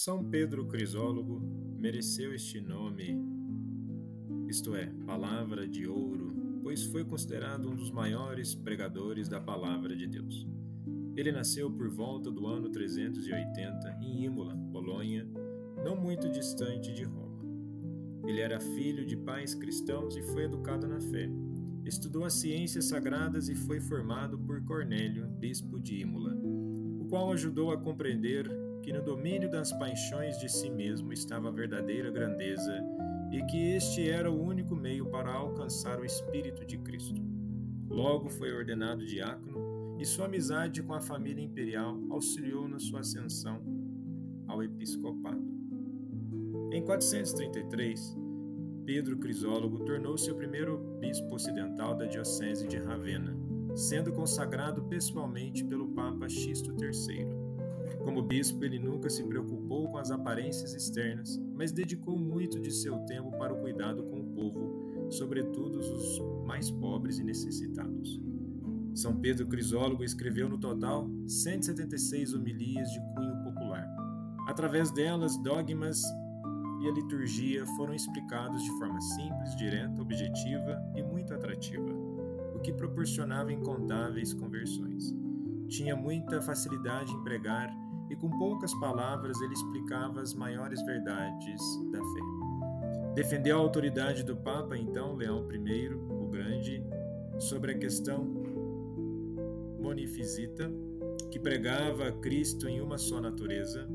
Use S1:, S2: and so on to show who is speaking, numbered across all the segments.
S1: São Pedro Crisólogo mereceu este nome, isto é, Palavra de Ouro, pois foi considerado um dos maiores pregadores da Palavra de Deus. Ele nasceu por volta do ano 380 em Imola, Polônia, não muito distante de Roma. Ele era filho de pais cristãos e foi educado na fé. Estudou as ciências sagradas e foi formado por Cornélio, bispo de Imola, o qual ajudou a compreender que no domínio das paixões de si mesmo estava a verdadeira grandeza e que este era o único meio para alcançar o Espírito de Cristo. Logo foi ordenado diácono e sua amizade com a família imperial auxiliou na sua ascensão ao episcopado. Em 433, Pedro Crisólogo tornou-se o primeiro bispo ocidental da diocese de Ravenna, sendo consagrado pessoalmente pelo Papa Sisto III. Como bispo, ele nunca se preocupou com as aparências externas, mas dedicou muito de seu tempo para o cuidado com o povo, sobretudo os mais pobres e necessitados. São Pedro Crisólogo escreveu no total 176 homilias de cunho popular. Através delas, dogmas e a liturgia foram explicados de forma simples, direta, objetiva e muito atrativa, o que proporcionava incontáveis conversões. Tinha muita facilidade em pregar e com poucas palavras ele explicava as maiores verdades da fé. Defendeu a autoridade do Papa, então, Leão I, o Grande, sobre a questão monofisita, que pregava a Cristo em uma só natureza.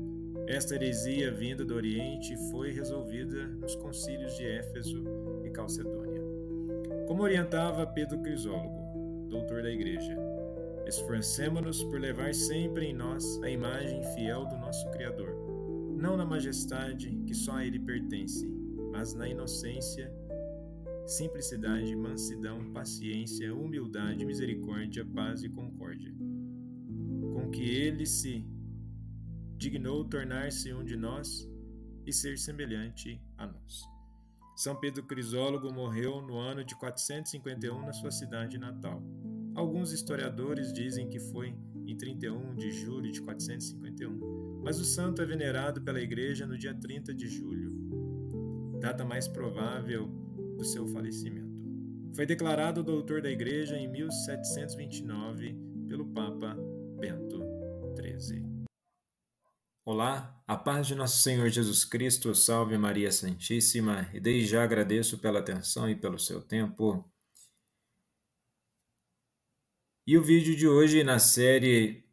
S1: Esta heresia vinda do Oriente foi resolvida nos concílios de Éfeso e Calcedônia. Como orientava Pedro Crisólogo, doutor da Igreja, esforcemo-nos por levar sempre em nós a imagem fiel do nosso Criador, não na majestade que só a Ele pertence, mas na inocência, simplicidade, mansidão, paciência, humildade, misericórdia, paz e concórdia, com que Ele se dignou tornar-se um de nós e ser semelhante a nós. São Pedro Crisólogo morreu no ano de 451 na sua cidade natal. Alguns historiadores dizem que foi em 31 de julho de 451, mas o santo é venerado pela Igreja no dia 30 de julho, data mais provável do seu falecimento. Foi declarado doutor da Igreja em 1729 pelo Papa Bento XIII. Olá, a paz de nosso Senhor Jesus Cristo, salve Maria Santíssima, e desde já agradeço pela atenção e pelo seu tempo. E o vídeo de hoje na série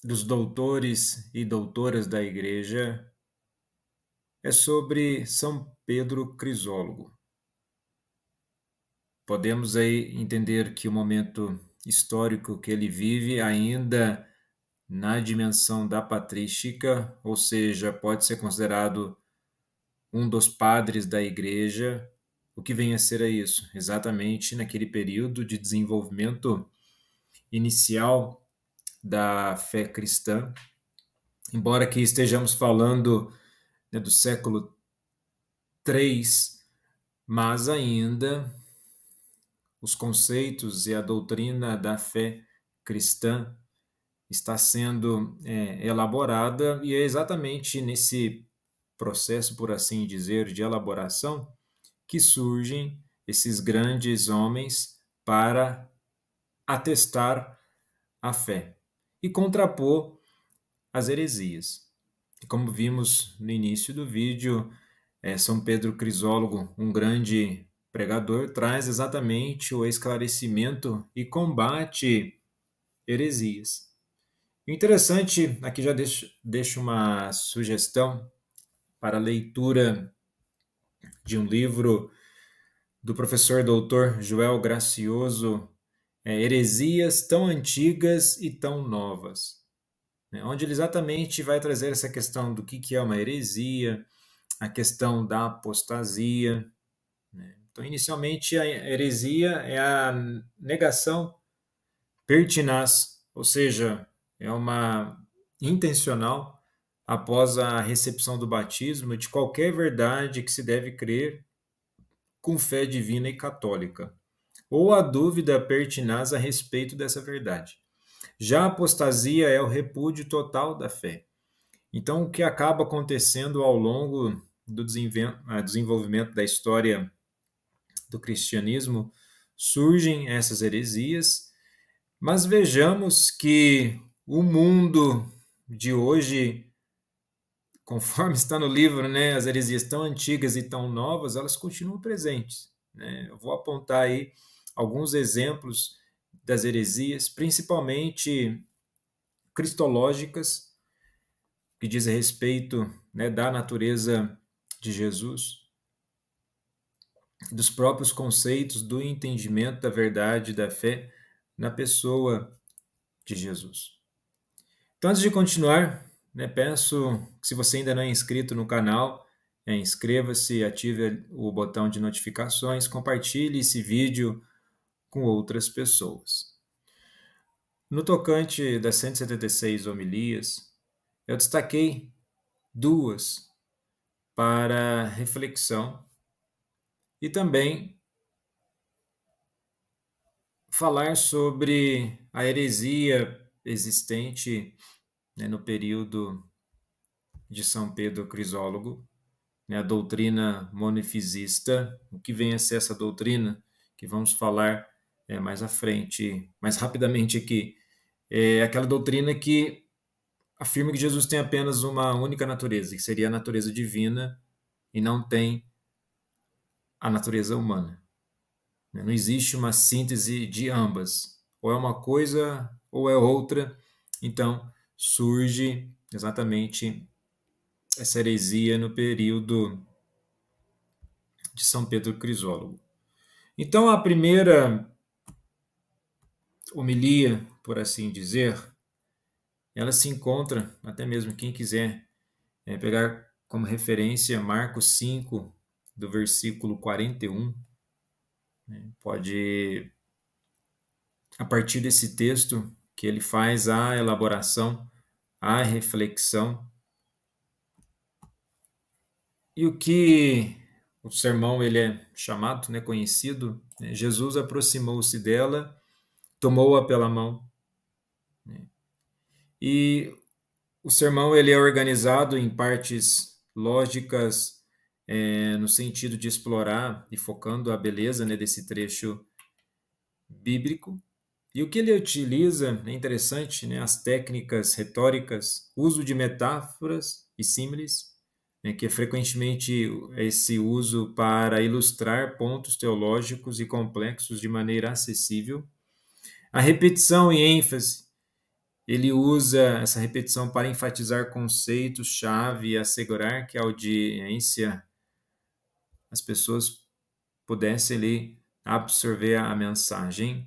S1: dos doutores e doutoras da Igreja é sobre São Pedro Crisólogo. Podemos aí entender que o momento histórico que ele vive ainda na dimensão da patrística, ou seja, pode ser considerado um dos padres da Igreja. O que vem a ser isso? Exatamente naquele período de desenvolvimento inicial da fé cristã, embora que estejamos falando do século III, mas ainda os conceitos e a doutrina da fé cristã está sendo elaborada, e é exatamente nesse processo, por assim dizer, de elaboração que surgem esses grandes homens para atestar a fé e contrapor as heresias. E como vimos no início do vídeo, São Pedro Crisólogo, um grande pregador, traz exatamente o esclarecimento e combate heresias. O interessante, aqui já deixo uma sugestão para a leitura de um livro do professor doutor Joel Gracioso, Heresias tão antigas e tão novas, onde ele exatamente vai trazer essa questão do que é uma heresia, a questão da apostasia. Então, inicialmente, a heresia é a negação pertinaz, ou seja, é uma intencional após a recepção do batismo de qualquer verdade que se deve crer com fé divina e católica, ou a dúvida pertinaz a respeito dessa verdade. Já a apostasia é o repúdio total da fé. Então, o que acaba acontecendo ao longo do desenvolvimento da história do cristianismo, surgem essas heresias, mas vejamos que o mundo de hoje, conforme está no livro, né, as heresias tão antigas e tão novas, elas continuam presentes, né? Eu vou apontar aí alguns exemplos das heresias, principalmente cristológicas, que dizem respeito, né, da natureza de Jesus, dos próprios conceitos do entendimento da verdade, da fé na pessoa de Jesus. Então, antes de continuar, né, peço que, se você ainda não é inscrito no canal, inscreva-se, ative o botão de notificações, compartilhe esse vídeo com outras pessoas. No tocante das 176 homilias, eu destaquei duas para reflexão e também falar sobre a heresia existente, né, no período de São Pedro Crisólogo, né, a doutrina monofisista. O que vem a ser essa doutrina, que vamos falar mais à frente, mais rapidamente aqui, é aquela doutrina que afirma que Jesus tem apenas uma única natureza, que seria a natureza divina, e não tem a natureza humana. Não existe uma síntese de ambas. Ou é uma coisa ou é outra. Então, surge exatamente essa heresia no período de São Pedro Crisólogo. Então, a primeira homilia, por assim dizer, ela se encontra, até mesmo quem quiser pegar como referência Marcos 5, do versículo 41, né, pode, a partir desse texto, que ele faz a elaboração, a reflexão. E o que o sermão ele é chamado, né, conhecido, né, Jesus aproximou-se dela, tomou-a pela mão, né, e o sermão ele é organizado em partes lógicas, no sentido de explorar e focando a beleza, né, desse trecho bíblico. E o que ele utiliza é interessante, né, as técnicas retóricas, uso de metáforas e símiles, né, que é frequentemente esse uso para ilustrar pontos teológicos e complexos de maneira acessível. A repetição e ênfase, ele usa essa repetição para enfatizar conceitos-chave e assegurar que a audiência, as pessoas pudessem ali absorver a mensagem.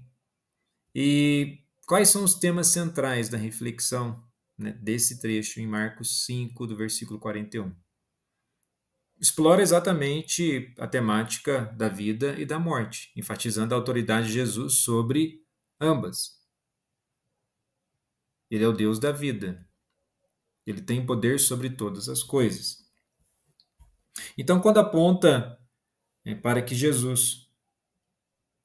S1: E quais são os temas centrais da reflexão, né, desse trecho em Marcos 5, do versículo 41? Explora exatamente a temática da vida e da morte, enfatizando a autoridade de Jesus sobre ambas. Ele é o Deus da vida. Ele tem poder sobre todas as coisas. Então, quando aponta para que Jesus,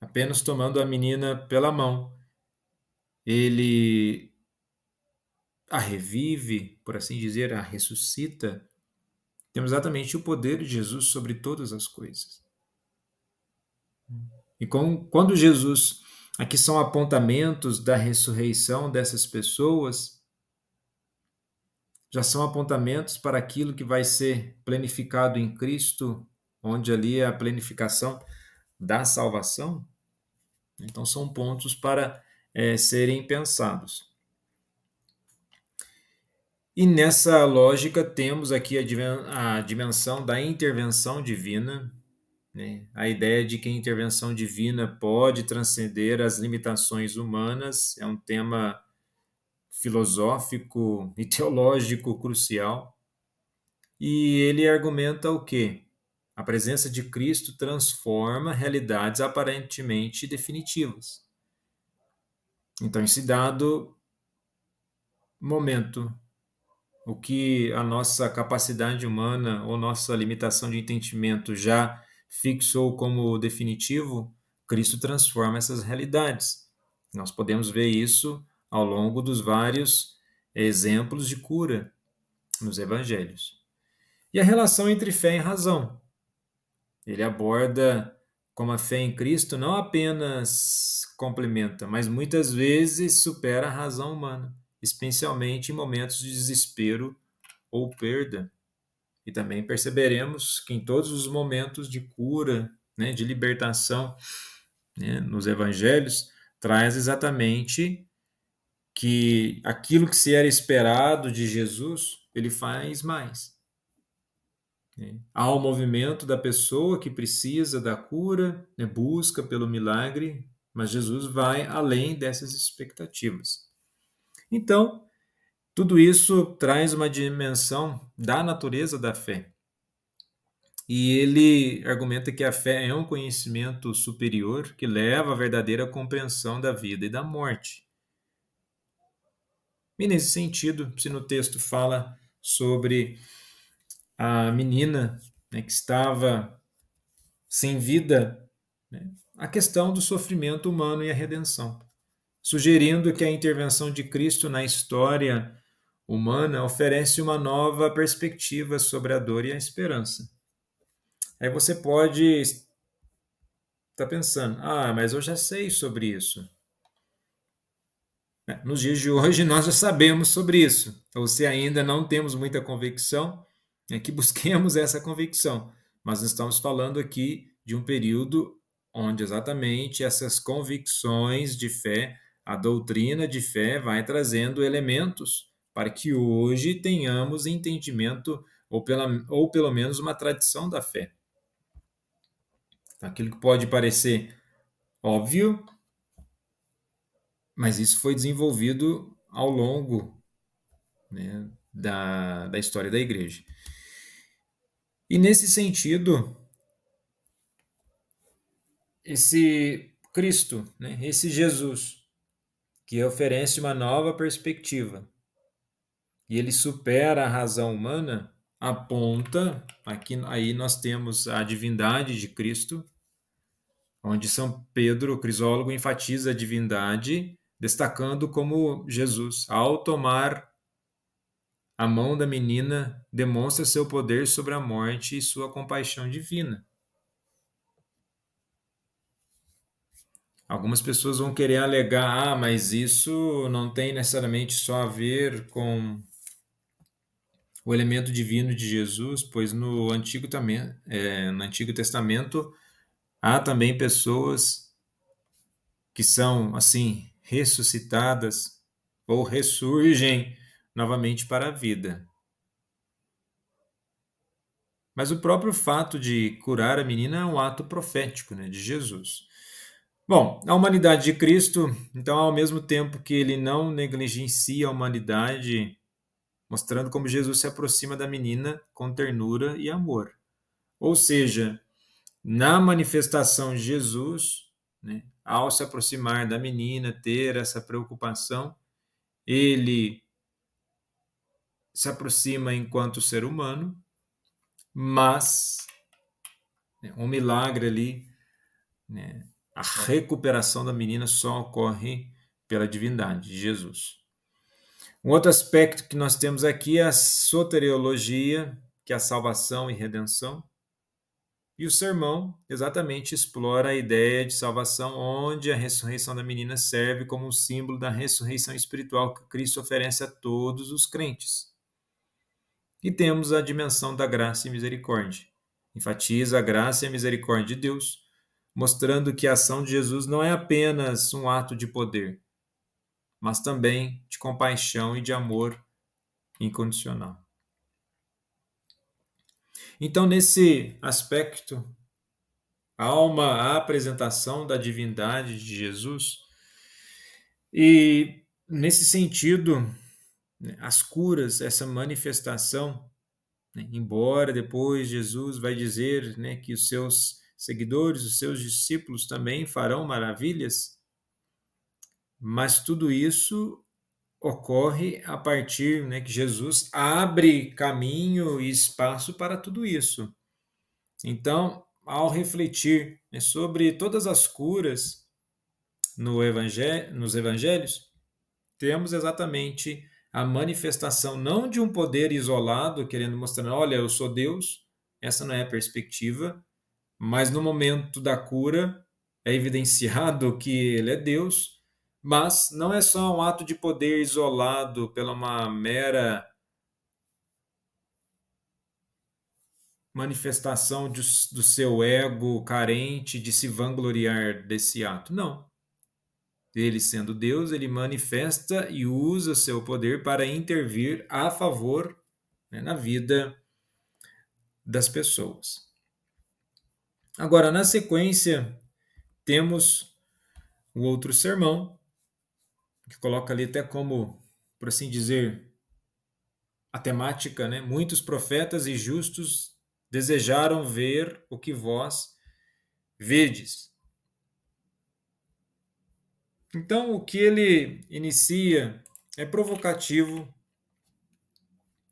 S1: apenas tomando a menina pela mão, ele a revive, por assim dizer, a ressuscita, temos exatamente o poder de Jesus sobre todas as coisas. E quando Jesus, aqui são apontamentos da ressurreição dessas pessoas, já são apontamentos para aquilo que vai ser planificado em Cristo, onde ali é a planificação da salvação. Então, são pontos para serem pensados. E nessa lógica, temos aqui a dimensão da intervenção divina, né? A ideia de que a intervenção divina pode transcender as limitações humanas é um tema filosófico e teológico crucial. E ele argumenta o quê? A presença de Cristo transforma realidades aparentemente definitivas. Então, esse dado momento, o que a nossa capacidade humana ou nossa limitação de entendimento já fixou como definitivo, Cristo transforma essas realidades. Nós podemos ver isso ao longo dos vários exemplos de cura. nos evangelhos. E a relação entre fé e razão. Ele aborda como a fé em Cristo não apenas complementa, mas muitas vezes supera a razão humana, especialmente em momentos de desespero ou perda. E também perceberemos que em todos os momentos de cura, né, de libertação, né, nos evangelhos, traz exatamente que aquilo que se era esperado de Jesus, ele faz mais. Né? Há o movimento da pessoa que precisa da cura, né, busca pelo milagre, mas Jesus vai além dessas expectativas. Então, tudo isso traz uma dimensão da natureza da fé. E ele argumenta que a fé é um conhecimento superior que leva à verdadeira compreensão da vida e da morte. E nesse sentido, se no texto fala sobre a menina, né, que estava sem vida, né, a questão do sofrimento humano e a redenção, sugerindo que a intervenção de Cristo na história humana oferece uma nova perspectiva sobre a dor e a esperança. Aí você pode estar pensando, mas eu já sei sobre isso. Nos dias de hoje nós já sabemos sobre isso, ou se ainda não temos muita convicção, é que busquemos essa convicção. Mas estamos falando aqui de um período onde exatamente essas convicções de fé, a doutrina de fé vai trazendo elementos para que hoje tenhamos entendimento ou pelo menos uma tradição da fé. Aquilo que pode parecer óbvio, mas isso foi desenvolvido ao longo, né, da história da igreja. E nesse sentido, esse Cristo, né, esse Jesus, que oferece uma nova perspectiva, e ele supera a razão humana, aponta, aí nós temos a divindade de Cristo, onde São Pedro, o crisólogo, enfatiza a divindade, destacando como Jesus, ao tomar a mão da menina, demonstra seu poder sobre a morte e sua compaixão divina. Algumas pessoas vão querer alegar, mas isso não tem necessariamente só a ver com o elemento divino de Jesus, pois no Antigo Testamento há também pessoas que são assim ressuscitadas ou ressurgem novamente para a vida. Mas o próprio fato de curar a menina é um ato profético, né, de Jesus. Bom, a humanidade de Cristo, então, ao mesmo tempo que ele não negligencia a humanidade, mostrando como Jesus se aproxima da menina com ternura e amor. Ou seja, na manifestação de Jesus, né, ao se aproximar da menina, ter essa preocupação, ele se aproxima enquanto ser humano, mas um milagre ali, né, a recuperação da menina só ocorre pela divindade de Jesus. Um outro aspecto que nós temos aqui é a soteriologia, que é a salvação e redenção. E o sermão exatamente explora a ideia de salvação, onde a ressurreição da menina serve como um símbolo da ressurreição espiritual que Cristo oferece a todos os crentes. E temos a dimensão da graça e misericórdia. Enfatiza a graça e a misericórdia de Deus, mostrando que a ação de Jesus não é apenas um ato de poder, mas também de compaixão e de amor incondicional. Então, nesse aspecto, há uma apresentação da divindade de Jesus, e nesse sentido, as curas, essa manifestação, embora depois Jesus vai dizer, que os seus seguidores, os seus discípulos também farão maravilhas, mas tudo isso ocorre a partir, que Jesus abre caminho e espaço para tudo isso. Então, ao refletir, sobre todas as curas nos evangelhos, temos exatamente a manifestação não de um poder isolado, querendo mostrar, olha, eu sou Deus, essa não é a perspectiva, mas no momento da cura é evidenciado que ele é Deus, mas não é só um ato de poder isolado pela uma mera manifestação do seu ego carente de se vangloriar desse ato. Não. Ele sendo Deus, ele manifesta e usa seu poder para intervir a favor, né, na vida das pessoas. Agora, na sequência, temos o outro sermão, que coloca ali até como, por assim dizer, a temática, né? Muitos profetas e justos desejaram ver o que vós vedes. Então, o que ele inicia é provocativo,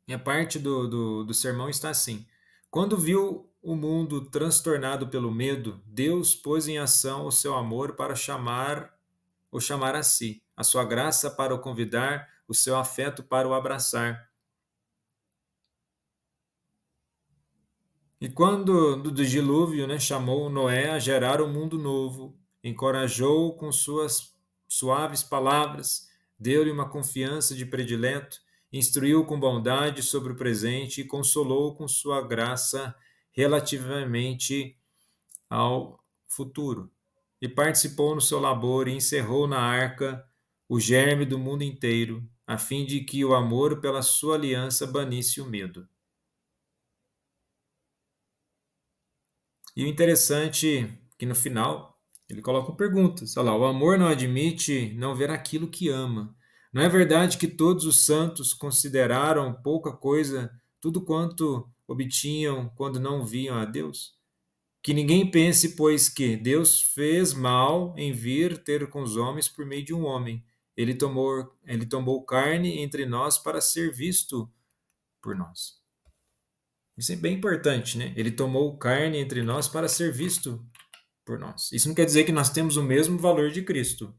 S1: e a parte do sermão está assim: quando viu o mundo transtornado pelo medo, Deus pôs em ação o seu amor para o chamar a si, a sua graça para o convidar, o seu afeto para o abraçar. E quando do dilúvio, né, chamou Noé a gerar um mundo novo, encorajou com suas suaves palavras, deu-lhe uma confiança de predileto, instruiu com bondade sobre o presente e consolou com sua graça relativamente ao futuro. E participou no seu labor e encerrou na arca o germe do mundo inteiro, a fim de que o amor pela sua aliança banisse o medo. E o interessante é que no final ele coloca perguntas. Olha lá, o amor não admite não ver aquilo que ama. Não é verdade que todos os santos consideraram pouca coisa tudo quanto obtinham quando não viam a Deus? Que ninguém pense, pois, que Deus fez mal em vir ter com os homens por meio de um homem. Ele tomou carne entre nós para ser visto por nós. Isso é bem importante, né? Ele tomou carne entre nós para ser visto por nós. Isso não quer dizer que nós temos o mesmo valor de Cristo,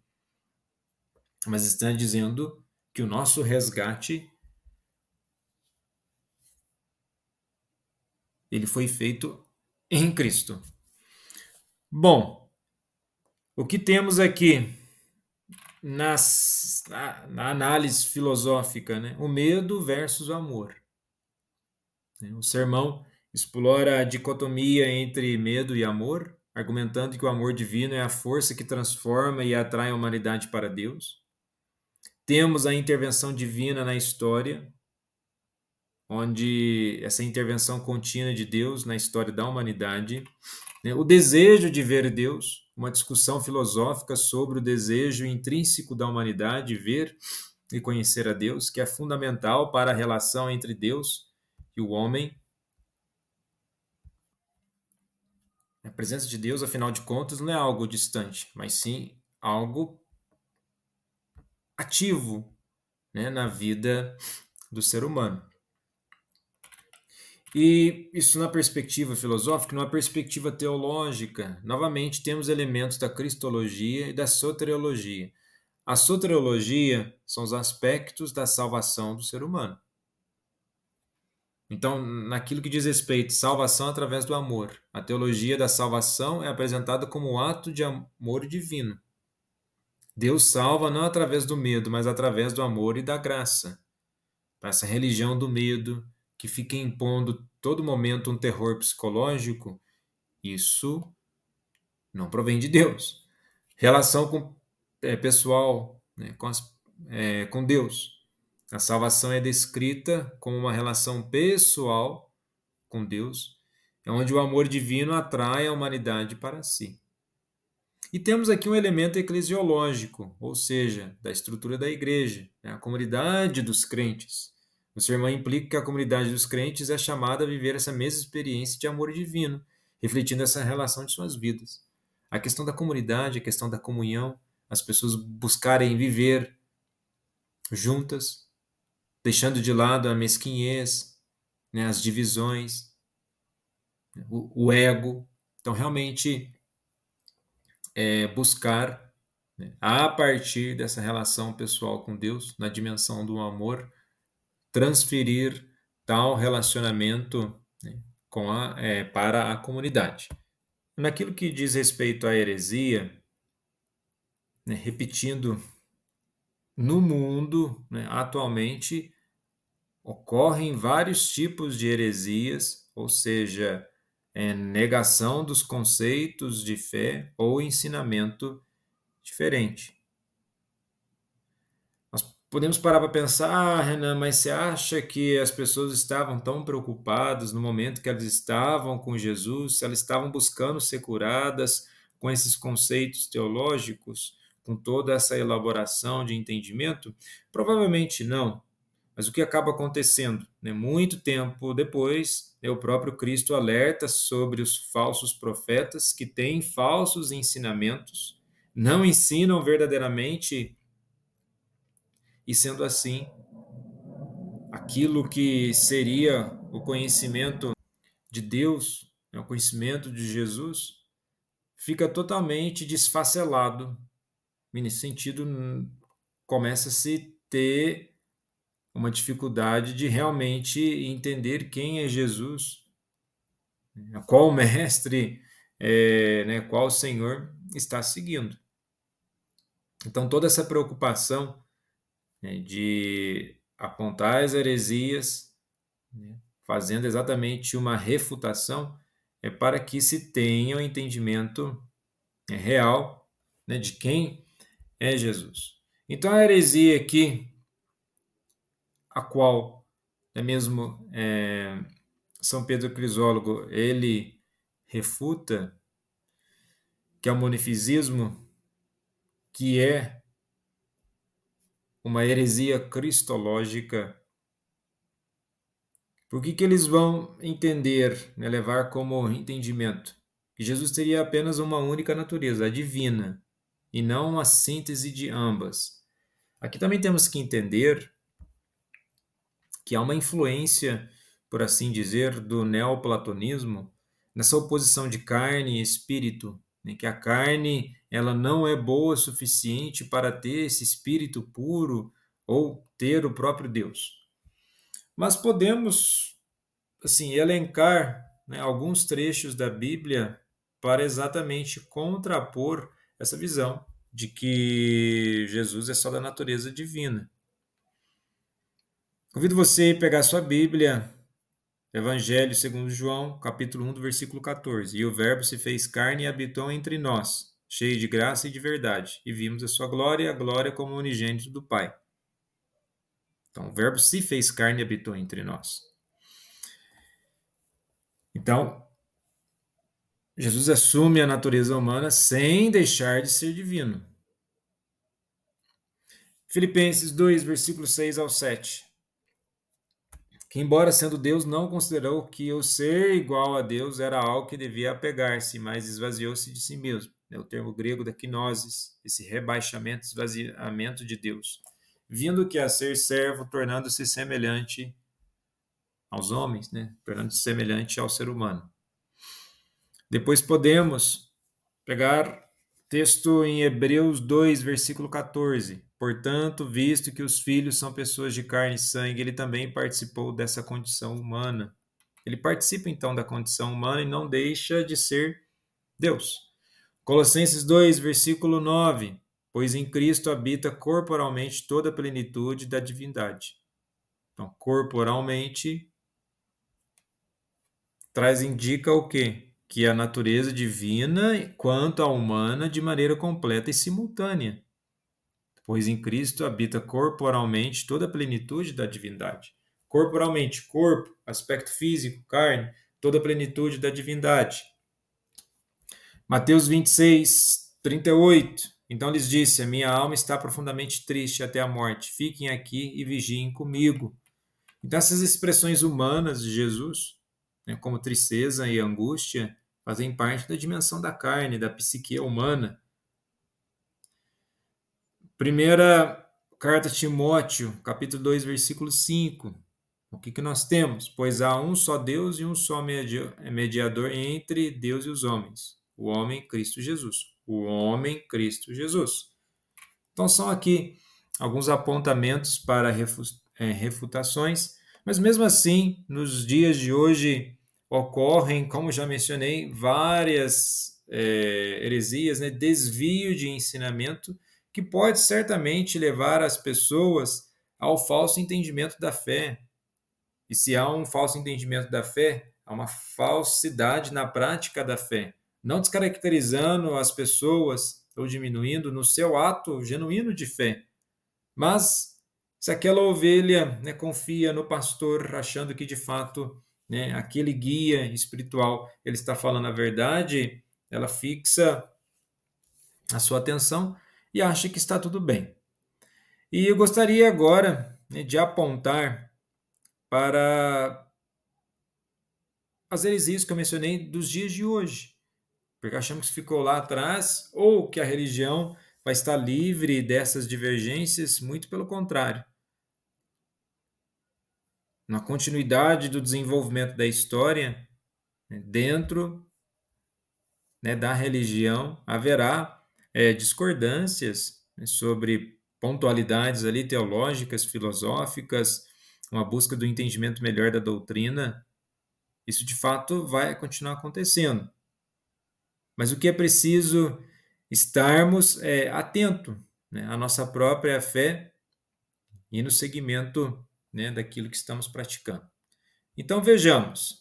S1: mas está dizendo que o nosso resgate ele foi feito em Cristo. Bom, o que temos aqui na análise filosófica, né? O medo versus o amor. O sermão explora a dicotomia entre medo e amor, argumentando que o amor divino é a força que transforma e atrai a humanidade para Deus. Temos a intervenção divina na história, onde essa intervenção contínua de Deus na história da humanidade, né? O desejo de ver Deus, uma discussão filosófica sobre o desejo intrínseco da humanidade ver e conhecer a Deus, que é fundamental para a relação entre Deus e o homem. A presença de Deus, afinal de contas, não é algo distante, mas sim algo ativo, né, na vida do ser humano. E isso na perspectiva filosófica, numa perspectiva teológica, novamente temos elementos da cristologia e da soteriologia. A soteriologia são os aspectos da salvação do ser humano. Então, naquilo que diz respeito à salvação através do amor, a teologia da salvação é apresentada como um ato de amor divino. Deus salva não através do medo, mas através do amor e da graça. Essa religião do medo, que fica impondo todo momento um terror psicológico, isso não provém de Deus. Relação pessoal, né, com Deus. A salvação é descrita como uma relação pessoal com Deus, onde o amor divino atrai a humanidade para si. E temos aqui um elemento eclesiológico, ou seja, da estrutura da igreja, né, a comunidade dos crentes. O sermão implica que a comunidade dos crentes é chamada a viver essa mesma experiência de amor divino, refletindo essa relação de suas vidas. A questão da comunidade, a questão da comunhão, as pessoas buscarem viver juntas, deixando de lado a mesquinhez, né, as divisões, o ego. Então, realmente, buscar, né, a partir dessa relação pessoal com Deus, na dimensão do amor, transferir tal relacionamento, né, para a comunidade. Naquilo que diz respeito à heresia, né, repetindo, no mundo, né, atualmente ocorrem vários tipos de heresias, ou seja, negação dos conceitos de fé ou ensinamento diferente. Nós podemos parar para pensar, Renan, mas você acha que as pessoas estavam tão preocupadas no momento que elas estavam com Jesus, se elas estavam buscando ser curadas com esses conceitos teológicos, com toda essa elaboração de entendimento? Provavelmente não. Mas o que acaba acontecendo? Né? Muito tempo depois, o próprio Cristo alerta sobre os falsos profetas que têm falsos ensinamentos, não ensinam verdadeiramente, e sendo assim, aquilo que seria o conhecimento de Deus, o conhecimento de Jesus, fica totalmente desfacelado. E nesse sentido, começa-se a ter uma dificuldade de realmente entender quem é Jesus, qual mestre, né, qual Senhor está seguindo. Então, toda essa preocupação, né, de apontar as heresias, né, fazendo exatamente uma refutação, é para que se tenha um entendimento, real, né, de quem é Jesus. Então, a heresia aqui, a qual é mesmo São Pedro Crisólogo ele refuta, que é o monofisismo, que é uma heresia cristológica. Por que eles vão entender, né, levar como entendimento que Jesus teria apenas uma única natureza, a divina, e não uma síntese de ambas? Aqui também temos que entender que há uma influência, por assim dizer, do neoplatonismo nessa oposição de carne e espírito, né, que a carne ela não é boa o suficiente para ter esse espírito puro ou ter o próprio Deus. Mas podemos, assim, elencar, né, alguns trechos da Bíblia para exatamente contrapor essa visão de que Jesus é só da natureza divina. Convido você a pegar sua Bíblia, Evangelho segundo João, capítulo 1, do versículo 14. E o Verbo se fez carne e habitou entre nós, cheio de graça e de verdade, e vimos a sua glória, a glória como unigênito do Pai. Então, o Verbo se fez carne e habitou entre nós. Então, Jesus assume a natureza humana sem deixar de ser divino. Filipenses 2, versículos 6 ao 7. Que, embora sendo Deus, não considerou que o ser igual a Deus era algo que devia apegar-se, mas esvaziou-se de si mesmo. É o termo grego da kenosis, esse rebaixamento, esvaziamento de Deus. Vindo que a ser servo, tornando-se semelhante aos homens, né? Tornando-se semelhante ao ser humano. Depois podemos pegar texto em Hebreus 2, versículo 14. Portanto, visto que os filhos são pessoas de carne e sangue, ele também participou dessa condição humana. Ele participa então da condição humana e não deixa de ser Deus. Colossenses 2, versículo 9. Pois em Cristo habita corporalmente toda a plenitude da divindade. Então, corporalmente indica o quê? Que a natureza divina quanto a humana de maneira completa e simultânea, pois em Cristo habita corporalmente toda a plenitude da divindade. Corporalmente, corpo, aspecto físico, carne, toda a plenitude da divindade. Mateus 26, 38. Então lhes disse: a minha alma está profundamente triste até a morte. Fiquem aqui e vigiem comigo. Então essas expressões humanas de Jesus, né, como tristeza e angústia, fazem parte da dimensão da carne, da psique humana. Primeira carta a Timóteo, capítulo 2, versículo 5. O que nós temos? Pois há um só Deus e um só mediador entre Deus e os homens. O homem, Cristo Jesus. O homem, Cristo Jesus. Então, são aqui alguns apontamentos para refutações, mas mesmo assim, nos dias de hoje, ocorrem, como já mencionei, várias heresias, né? Desvio de ensinamento, que pode certamente levar as pessoas ao falso entendimento da fé. E se há um falso entendimento da fé, há uma falsidade na prática da fé, não descaracterizando as pessoas ou diminuindo no seu ato genuíno de fé. Mas se aquela ovelha, né, confia no pastor, achando que de fato, né, aquele guia espiritual ele está falando a verdade, ela fixa a sua atenção e acha que está tudo bem. E eu gostaria agora, né, de apontar para as heresias que eu mencionei dos dias de hoje, porque achamos que ficou lá atrás ou que a religião vai estar livre dessas divergências, muito pelo contrário. Na continuidade do desenvolvimento da história, né, dentro, né, da religião, haverá discordâncias, né, sobre pontualidades ali teológicas, filosóficas, uma busca do entendimento melhor da doutrina. Isso de fato vai continuar acontecendo. Mas o que é preciso estarmos atentos, né, à nossa própria fé e no seguimento, né, daquilo que estamos praticando. Então vejamos.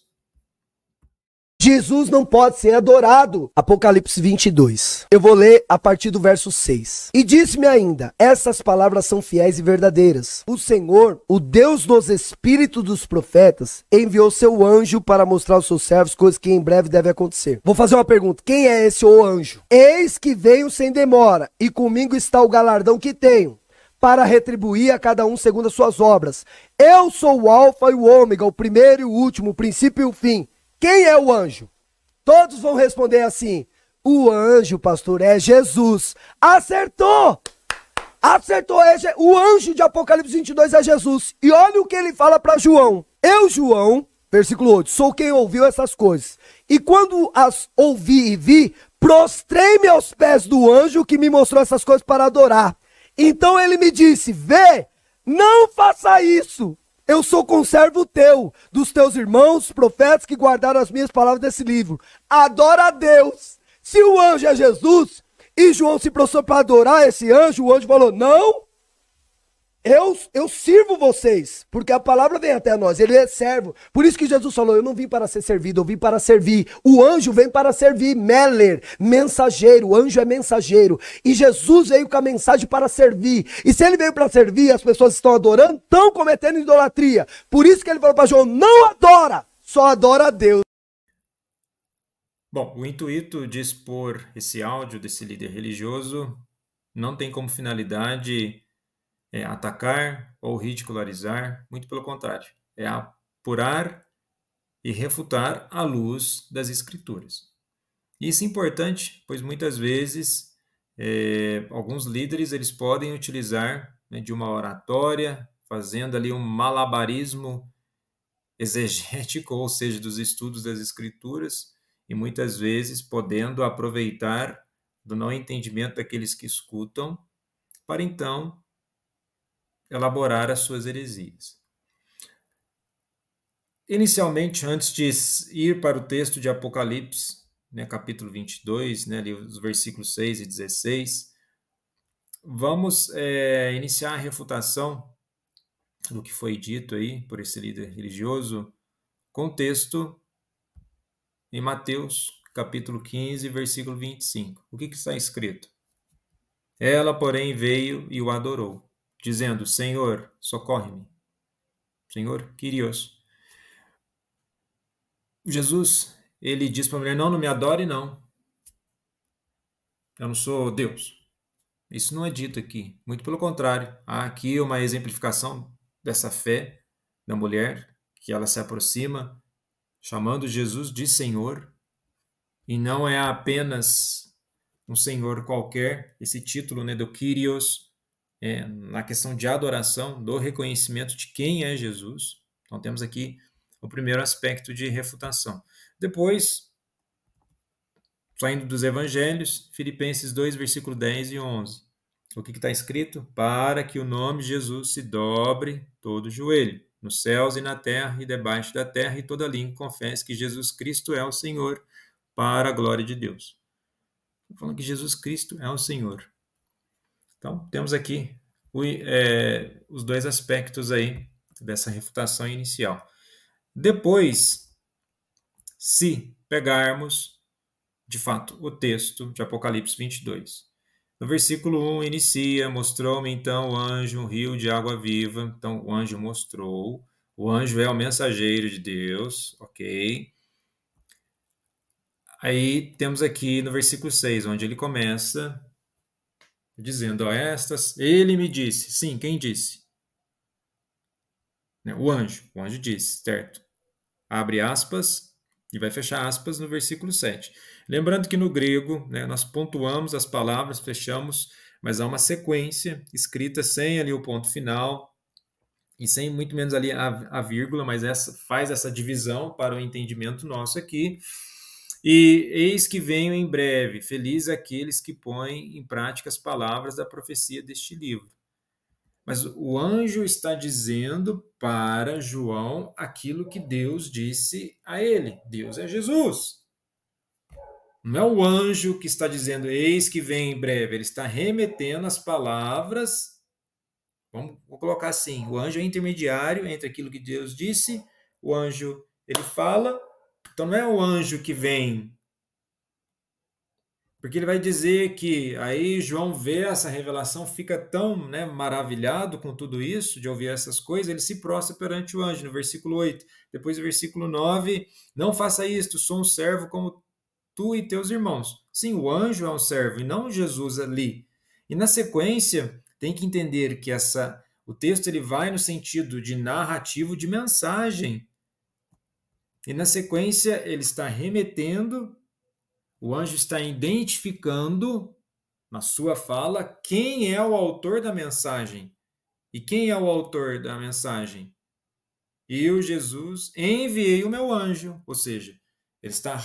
S2: Jesus não pode ser adorado. Apocalipse 22. Eu vou ler a partir do verso 6. E disse-me ainda: essas palavras são fiéis e verdadeiras. O Senhor, o Deus dos espíritos dos profetas, enviou seu anjo para mostrar aos seus servos coisas que em breve devem acontecer. Vou fazer uma pergunta: quem é esse o anjo? Eis que venho sem demora, e comigo está o galardão que tenho, para retribuir a cada um segundo as suas obras. Eu sou o alfa e o ômega, o primeiro e o último, o princípio e o fim. Quem é o anjo? Todos vão responder assim: o anjo, pastor, é Jesus. Acertou! Acertou! O anjo de Apocalipse 22 é Jesus. E olha o que ele fala para João. Eu, João, versículo 8, sou quem ouviu essas coisas. E quando as ouvi e vi, prostrei-me aos pés do anjo que me mostrou essas coisas para adorar. Então ele me disse: vê, não faça isso. Eu sou conservo teu, dos teus irmãos, profetas que guardaram as minhas palavras desse livro. Adora a Deus. Se o anjo é Jesus, e João se prostrou para adorar esse anjo, o anjo falou: não, eu sirvo vocês, porque a palavra vem até nós, ele é servo. Por isso que Jesus falou: eu não vim para ser servido, eu vim para servir. O anjo vem para servir, meller, mensageiro, o anjo é mensageiro. E Jesus veio com a mensagem para servir. E se ele veio para servir, as pessoas estão adorando, estão cometendo idolatria. Por isso que ele falou para João: não adora, só adora a Deus.
S1: Bom, o intuito de expor esse áudio desse líder religioso não tem como finalidade atacar ou ridicularizar, muito pelo contrário, é apurar e refutar à luz das Escrituras. Isso é importante, pois muitas vezes alguns líderes eles podem utilizar, né, de uma oratória, fazendo ali um malabarismo exegético, ou seja, dos estudos das Escrituras, e muitas vezes podendo aproveitar do não entendimento daqueles que escutam, para então elaborar as suas heresias. Inicialmente, antes de ir para o texto de Apocalipse, né, capítulo 22, né, ali os versículos 6 e 16, vamos iniciar a refutação do que foi dito aí por esse líder religioso, com o texto em Mateus, capítulo 15, versículo 25. O que está escrito? Ela, porém, veio e o adorou, dizendo: Senhor, socorre-me. Senhor, Kyrios. Jesus, ele diz para a mulher: não me adore, não. Eu não sou Deus. Isso não é dito aqui. Muito pelo contrário. Há aqui uma exemplificação dessa fé da mulher, que ela se aproxima, chamando Jesus de Senhor, e não é apenas um Senhor qualquer, esse título, né, do Kyrios, na questão de adoração, do reconhecimento de quem é Jesus. Então temos aqui o primeiro aspecto de refutação. Depois, saindo dos evangelhos, Filipenses 2, versículo 10 e 11. O que está escrito? Para que o nome de Jesus se dobre todo o joelho, nos céus e na terra e debaixo da terra, e toda língua confesse que Jesus Cristo é o Senhor, para a glória de Deus. Estou falando que Jesus Cristo é o Senhor. Então, temos aqui os dois aspectos aí dessa refutação inicial. Depois, se pegarmos, de fato, o texto de Apocalipse 22, no versículo 1 inicia, mostrou-me então o anjo um rio de água viva. Então, o anjo mostrou, o anjo é o mensageiro de Deus, ok? Aí temos aqui no versículo 6, onde ele começa dizendo, ele me disse. Sim, quem disse? O anjo disse, certo? Abre aspas e vai fechar aspas no versículo 7. Lembrando que no grego, nós pontuamos as palavras, fechamos, mas há uma sequência escrita sem ali o ponto final e sem muito menos ali a vírgula, mas faz essa divisão para o entendimento nosso aqui. E eis que venho em breve, felizes aqueles que põem em prática as palavras da profecia deste livro. Mas o anjo está dizendo para João aquilo que Deus disse a ele. Deus é Jesus. Não é o anjo que está dizendo, eis que vem em breve. Ele está remetendo as palavras. Vou colocar assim, o anjo é intermediário entre aquilo que Deus disse. O anjo, ele fala. Então não é o anjo que vem. Porque ele vai dizer que aí João vê essa revelação, fica tão maravilhado com tudo isso, de ouvir essas coisas, ele se prostra perante o anjo, no versículo 8. Depois, no versículo 9, não faça isto, sou um servo como tu e teus irmãos. Sim, o anjo é um servo, e não Jesus ali. E na sequência, tem que entender que o texto ele vai no sentido de narrativo, de mensagem. E na sequência, ele está remetendo. O anjo está identificando, na sua fala, quem é o autor da mensagem. E quem é o autor da mensagem? Eu, Jesus, enviei o meu anjo. Ou seja, ele está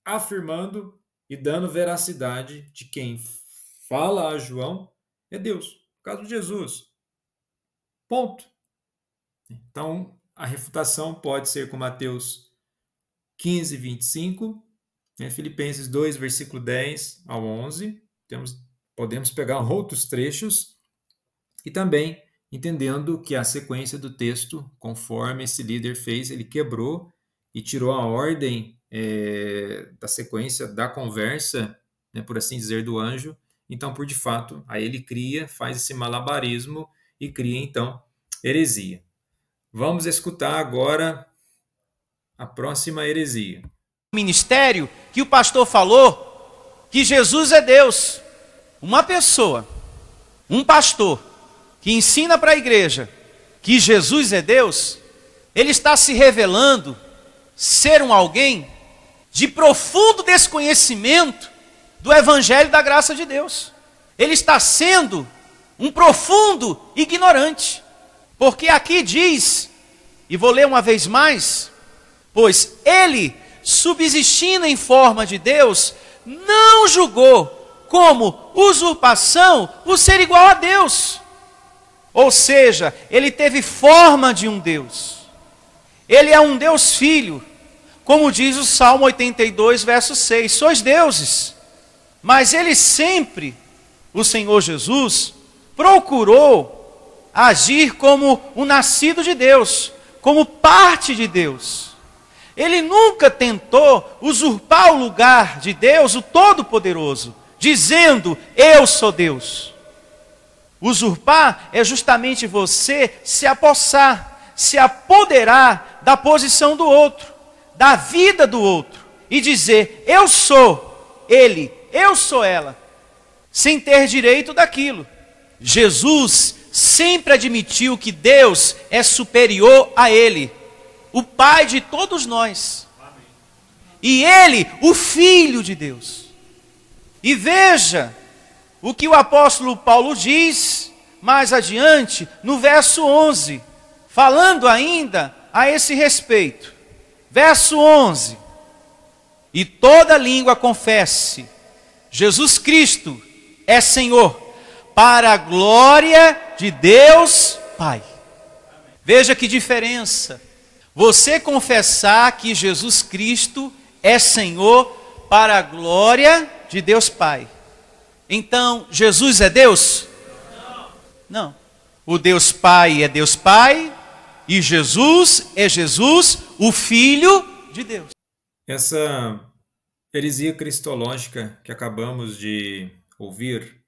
S1: afirmando e dando veracidade de quem fala a João é Deus. No caso de Jesus. Ponto. Então, a refutação pode ser com Mateus 15, 25... Filipenses 2, versículo 10 ao 11, podemos pegar outros trechos e também entendendo que a sequência do texto, conforme esse líder fez, ele quebrou e tirou a ordem da sequência da conversa, por assim dizer, do anjo. Então, por de fato, aí ele faz esse malabarismo e cria, então, heresia. Vamos escutar agora a próxima heresia.
S3: Ministério que o pastor falou que Jesus é Deus. Uma pessoa, um pastor que ensina para a igreja que Jesus é Deus, ele está se revelando ser alguém de profundo desconhecimento do evangelho da graça de Deus. Ele está sendo um profundo ignorante, porque aqui diz, e vou ler uma vez mais, pois ele, subsistindo em forma de Deus, não julgou como usurpação o ser igual a Deus. Ou seja, ele teve forma de um Deus. Ele é um Deus filho, como diz o Salmo 82, verso 6. Sois deuses. Mas ele sempre, o Senhor Jesus, procurou agir como um nascido de Deus, como parte de Deus. Ele nunca tentou usurpar o lugar de Deus, o Todo-Poderoso, dizendo, eu sou Deus. Usurpar é justamente você se apossar, se apoderar da posição do outro, da vida do outro, e dizer, eu sou ele, eu sou ela, sem ter direito daquilo. Jesus sempre admitiu que Deus é superior a ele, o Pai de todos nós. Amém. E ele, o Filho de Deus. E veja o que o apóstolo Paulo diz mais adiante, no verso 11, falando ainda a esse respeito. Verso 11. E toda língua confesse, Jesus Cristo é Senhor, para a glória de Deus Pai. Veja que diferença. Você confessar que Jesus Cristo é Senhor para a glória de Deus Pai. Então, Jesus é Deus? Não. O Deus Pai é Deus Pai e Jesus é Jesus, o Filho de Deus.
S1: Essa heresia cristológica que acabamos de ouvir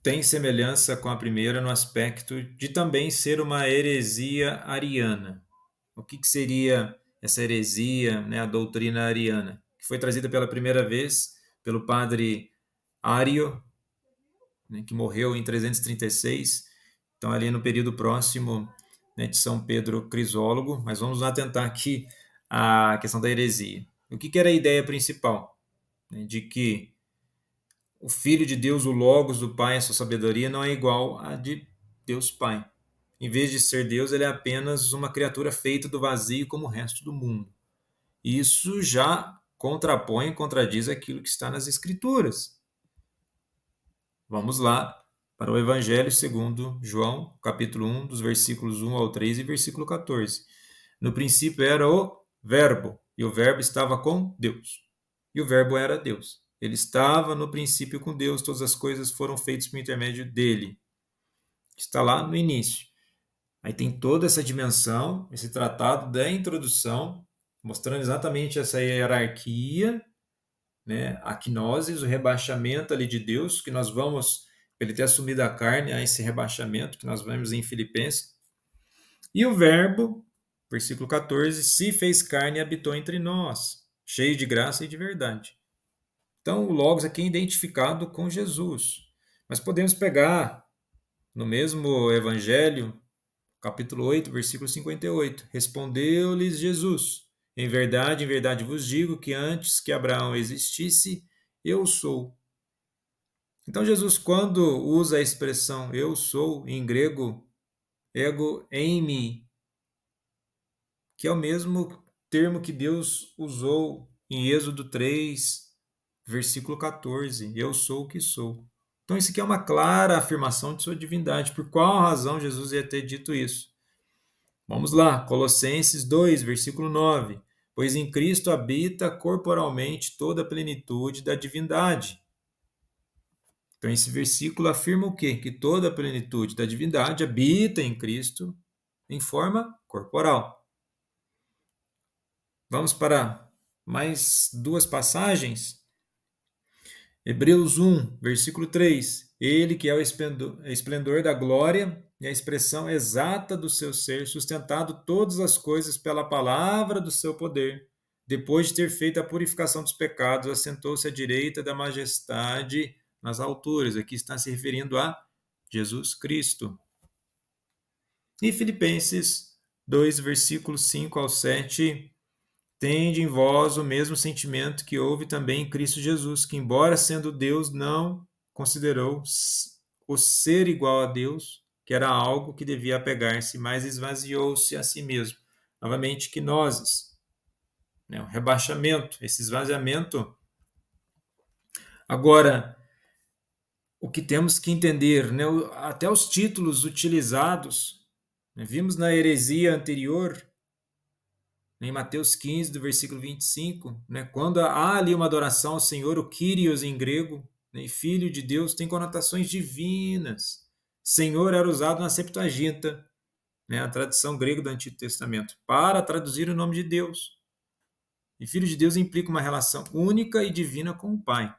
S1: tem semelhança com a primeira no aspecto de também ser uma heresia ariana. O que seria essa heresia, né, a doutrina ariana? Que foi trazida pela primeira vez pelo padre Ário, né, que morreu em 336, então ali no período próximo, né, de São Pedro Crisólogo, mas vamos atentar aqui à questão da heresia. O que era a ideia principal? Né, de que o Filho de Deus, o Logos do Pai, a sua sabedoria, não é igual a de Deus Pai. Em vez de ser Deus, ele é apenas uma criatura feita do vazio como o resto do mundo. Isso já contrapõe e contradiz aquilo que está nas Escrituras. Vamos lá para o Evangelho segundo João, capítulo 1, dos versículos 1 ao 3 e versículo 14. No princípio era o Verbo, e o Verbo estava com Deus. E o Verbo era Deus. Ele estava no princípio com Deus, todas as coisas foram feitas por intermédio dele. Está lá no início. Aí tem toda essa dimensão, esse tratado da introdução, mostrando exatamente essa hierarquia, né? A quinosis, o rebaixamento ali de Deus, que nós vamos, ele ter assumido a carne, a esse rebaixamento que nós vemos em Filipenses. E o Verbo, versículo 14, se fez carne e habitou entre nós, cheio de graça e de verdade. Então, o Logos aqui é identificado com Jesus. Mas podemos pegar no mesmo Evangelho, capítulo 8, versículo 58. Respondeu-lhes Jesus: em verdade vos digo que antes que Abraão existisse, eu sou. Então, Jesus, quando usa a expressão eu sou, em grego, ego eimi, que é o mesmo termo que Deus usou em Êxodo 3, versículo 14, eu sou o que sou. Então isso aqui é uma clara afirmação de sua divindade. Por qual razão Jesus ia ter dito isso? Vamos lá, Colossenses 2, versículo 9. Pois em Cristo habita corporalmente toda a plenitude da divindade. Então esse versículo afirma o quê? Que toda a plenitude da divindade habita em Cristo em forma corporal. Vamos para mais duas passagens. Hebreus 1, versículo 3. Ele que é o esplendor da glória e a expressão exata do seu ser, sustentado todas as coisas pela palavra do seu poder, depois de ter feito a purificação dos pecados, assentou-se à direita da majestade nas alturas. Aqui está se referindo a Jesus Cristo. E Filipenses 2, versículos 5 ao 7. Tende em vós o mesmo sentimento que houve também em Cristo Jesus, que, embora sendo Deus, não considerou o ser igual a Deus, que era algo que devia apegar-se, mas esvaziou-se a si mesmo. Novamente, quinoses, né? O rebaixamento, esse esvaziamento. Agora, o que temos que entender, né? Até os títulos utilizados, né? Vimos na heresia anterior, em Mateus 15, do versículo 25, né, quando há ali uma adoração ao Senhor, o Kyrios em grego, né, Filho de Deus, tem conotações divinas. Senhor era usado na Septuaginta, né, a tradução grega do Antigo Testamento, para traduzir o nome de Deus. E Filho de Deus implica uma relação única e divina com o Pai.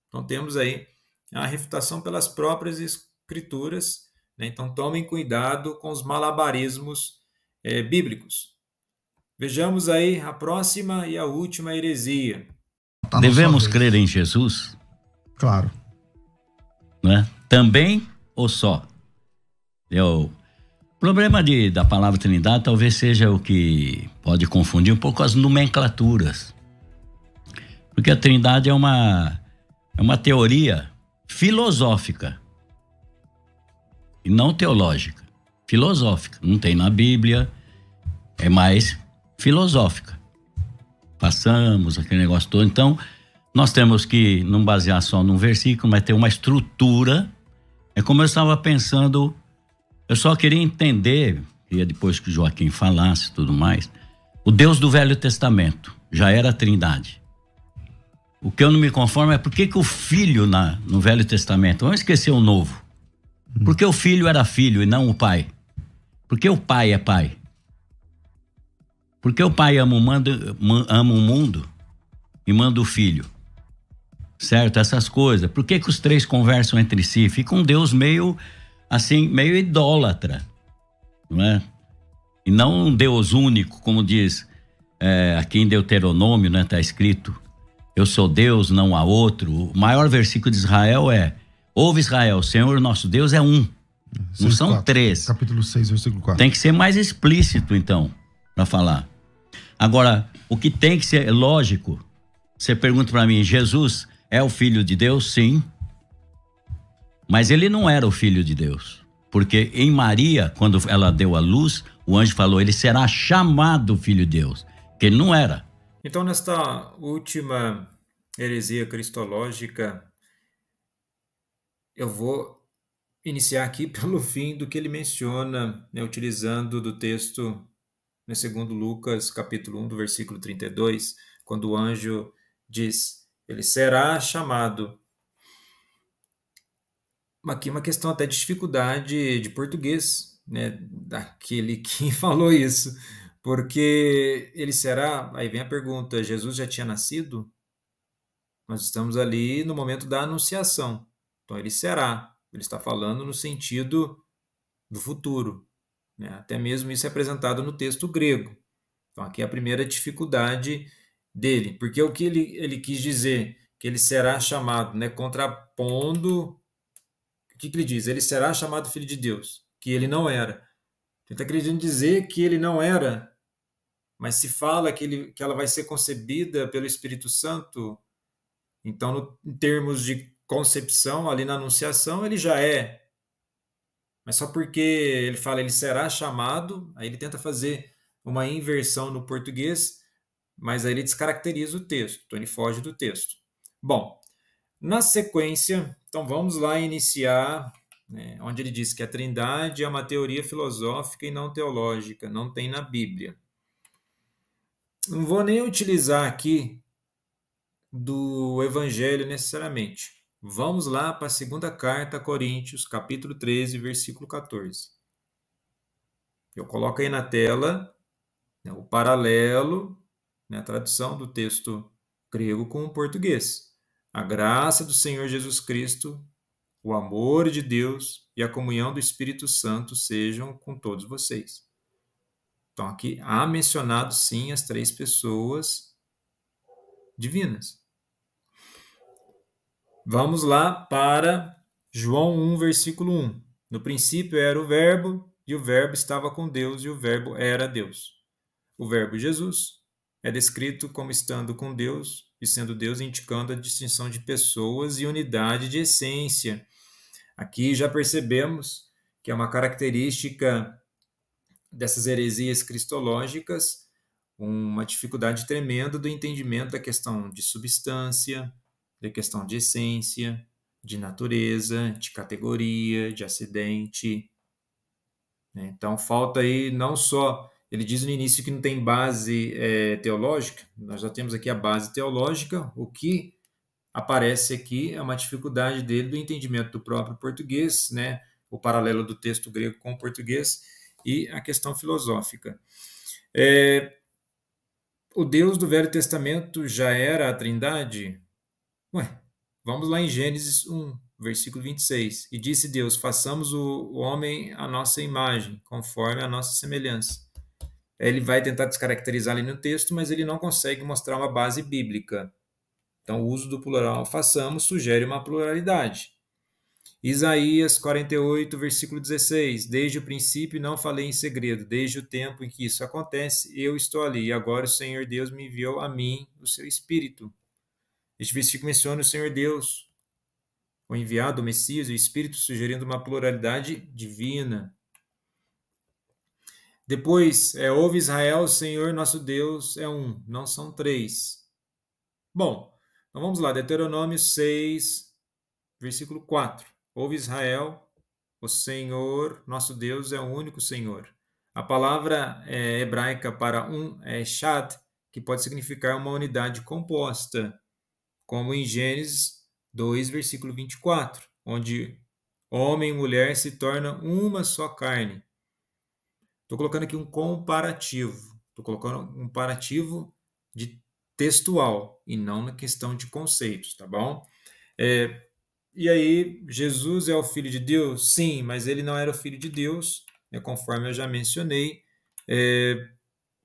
S1: Então temos aí a refutação pelas próprias Escrituras, né, então tomem cuidado com os malabarismos bíblicos. Vejamos aí a próxima e a última heresia.
S4: Devemos crer em Jesus?
S5: Claro.
S4: Né? Também ou só? O problema da palavra Trindade talvez seja o que pode confundir um pouco as nomenclaturas. Porque a Trindade é uma teoria filosófica e não teológica. Filosófica. Não tem na Bíblia, é mais filosófica. Passamos aquele negócio todo. Então, Nós temos que não basear só num versículo, mas ter uma estrutura. É como eu estava pensando, eu só queria entender, e depois que o Joaquim falasse e tudo mais, o Deus do Velho Testamento já era a Trindade. O que eu não me conformo é por que o Filho no Velho Testamento, vamos esquecer o Novo, por que o Filho era filho e não o Pai? Por que o Pai é Pai? Por que o Pai ama o mundo e manda o Filho? Certo? Essas coisas. Por que os três conversam entre si? Fica um Deus meio assim, meio idólatra, não é? E não um Deus único, como diz aqui em Deuteronômio, né? Tá escrito: eu sou Deus, não há outro. O maior versículo de Israel é: ouve Israel, o Senhor nosso Deus é um. Não são
S5: 4,
S4: três.
S5: Capítulo 6, versículo 4.
S4: Tem que ser mais explícito, então, para falar. Agora, o que tem que ser lógico, você pergunta para mim, Jesus é o Filho de Deus? Sim. Mas ele não era o Filho de Deus. Porque em Maria, quando ela deu a luz, o anjo falou, ele será chamado Filho de Deus. Que ele não era.
S1: Então, nesta última heresia cristológica, eu vou iniciar aqui pelo fim do que ele menciona, né, utilizando do texto, né, segundo Lucas, capítulo 1, do versículo 32, quando o anjo diz, ele será chamado. Aqui uma questão até de dificuldade de português, né, daquele que falou isso, porque ele será, aí vem a pergunta, Jesus já tinha nascido? Nós estamos ali no momento da anunciação, então ele será, ele está falando no sentido do futuro, né? Até mesmo isso é apresentado no texto grego, então aqui é a primeira dificuldade dele, porque o que ele quis dizer, que ele será chamado, né, contrapondo. O que ele diz? Ele será chamado filho de Deus, que ele não era. Ele está querendo dizer que ele não era, mas se fala que ela vai ser concebida pelo Espírito Santo, então, em termos de concepção, ali na Anunciação, ele já é. Mas só porque ele fala ele será chamado, aí ele tenta fazer uma inversão no português, mas aí ele descaracteriza o texto, então ele foge do texto. Bom, na sequência, então vamos lá iniciar, né, onde ele diz que a Trindade é uma teoria filosófica e não teológica, não tem na Bíblia. Não vou nem utilizar aqui do Evangelho necessariamente. Vamos lá para a segunda carta a Coríntios, capítulo 13, versículo 14. Eu coloco aí na tela, né, o paralelo, né, a tradução do texto grego com o português. A graça do Senhor Jesus Cristo, o amor de Deus e a comunhão do Espírito Santo sejam com todos vocês. Então, aqui há mencionado, sim, as três pessoas divinas. Vamos lá para João 1, versículo 1. No princípio era o Verbo, e o Verbo estava com Deus, e o Verbo era Deus. O Verbo Jesus é descrito como estando com Deus e sendo Deus, indicando a distinção de pessoas e unidade de essência. Aqui já percebemos que é uma característica dessas heresias cristológicas, uma dificuldade tremenda do entendimento da questão de substância, da questão de essência, de natureza, de categoria, de acidente. Então, falta aí não só... Ele diz no início que não tem base teológica, nós já temos aqui a base teológica, o que aparece aqui é uma dificuldade dele do entendimento do próprio português, né? O paralelo do texto grego com o português e a questão filosófica. O Deus do Velho Testamento já era a Trindade? Vamos lá em Gênesis 1, versículo 26. E disse Deus, façamos o homem à nossa imagem, conforme a nossa semelhança. Ele vai tentar descaracterizar ali no texto, mas ele não consegue mostrar uma base bíblica. Então, o uso do plural façamos sugere uma pluralidade. Isaías 48, versículo 16. Desde o princípio não falei em segredo, desde o tempo em que isso acontece, eu estou ali. E agora o Senhor Deus me enviou a mim o seu Espírito. Este versículo menciona o Senhor Deus, o enviado, o Messias, o Espírito, sugerindo uma pluralidade divina. Depois, ouve Israel, o Senhor nosso Deus é um, não são três. Bom, Então vamos lá, Deuteronômio 6, versículo 4. Ouve Israel, o Senhor, nosso Deus, é o único Senhor. A palavra hebraica para um é Shad, que pode significar uma unidade composta, como em Gênesis 2, versículo 24, onde homem e mulher se tornam uma só carne. Estou colocando aqui um comparativo. Estou colocando um comparativo de textual e não na questão de conceitos, tá bom? E aí, Jesus é o Filho de Deus? Sim, mas ele não era o Filho de Deus, né, conforme eu já mencionei.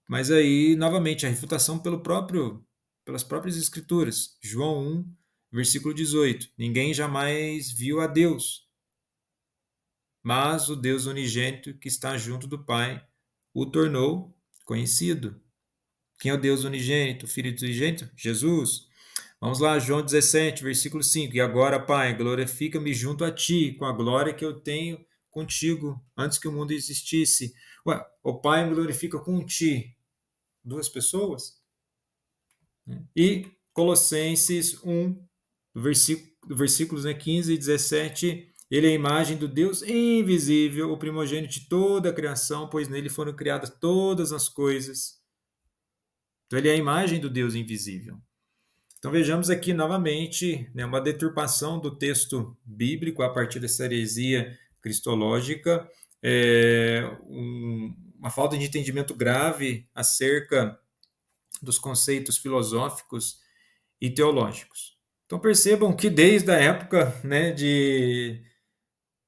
S1: Mas aí, novamente, a refutação pelas próprias Escrituras. João 1, versículo 18. Ninguém jamais viu a Deus, mas o Deus unigênito que está junto do Pai o tornou conhecido. Quem é o Deus unigênito, o Filho unigênito? Jesus. Vamos lá, João 17, versículo 5. E agora, Pai, glorifica-me junto a Ti, com a glória que eu tenho contigo, antes que o mundo existisse. Ué, o Pai me glorifica com Ti. Duas pessoas? E Colossenses 1, versículos 15 e 17, ele é a imagem do Deus invisível, o primogênito de toda a criação, pois nele foram criadas todas as coisas. Então ele é a imagem do Deus invisível. Então vejamos aqui novamente, né, uma deturpação do texto bíblico a partir dessa heresia cristológica, uma falta de entendimento grave acerca dos conceitos filosóficos e teológicos. Então percebam que desde a época, né, de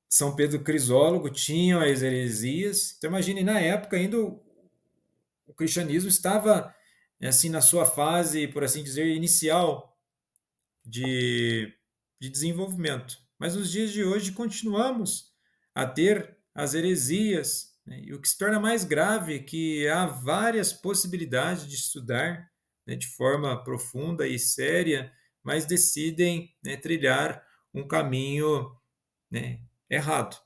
S1: São Pedro Crisólogo tinham as heresias. Então imagine, na época ainda o cristianismo estava assim na sua fase, por assim dizer, inicial de desenvolvimento. Mas nos dias de hoje continuamos a ter as heresias, né? E o que se torna mais grave é que há várias possibilidades de estudar, né, de forma profunda e séria, mas decidem, né, trilhar um caminho, né, errado.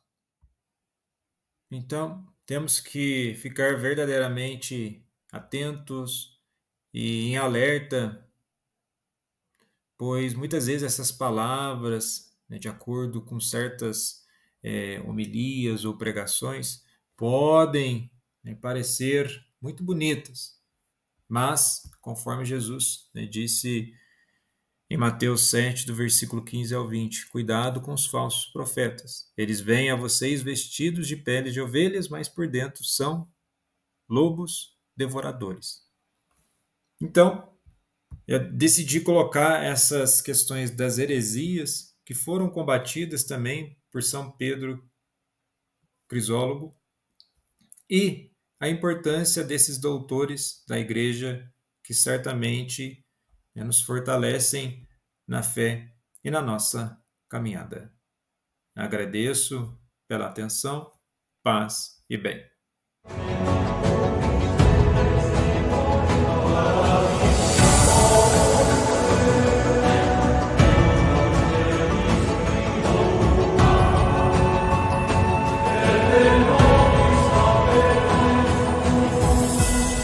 S1: Então, temos que ficar verdadeiramente atentos e em alerta, pois muitas vezes essas palavras, né, de acordo com certas homilias ou pregações, podem, né, parecer muito bonitas, mas, conforme Jesus, né, disse em Mateus 7, do versículo 15 ao 20, cuidado com os falsos profetas. Eles vêm a vocês vestidos de pele de ovelhas, mas por dentro são lobos devoradores. Então, eu decidi colocar essas questões das heresias, que foram combatidas também por São Pedro Crisólogo, e a importância desses doutores da igreja, que certamente nos fortalecem na fé e na nossa caminhada. Agradeço pela atenção, paz e bem.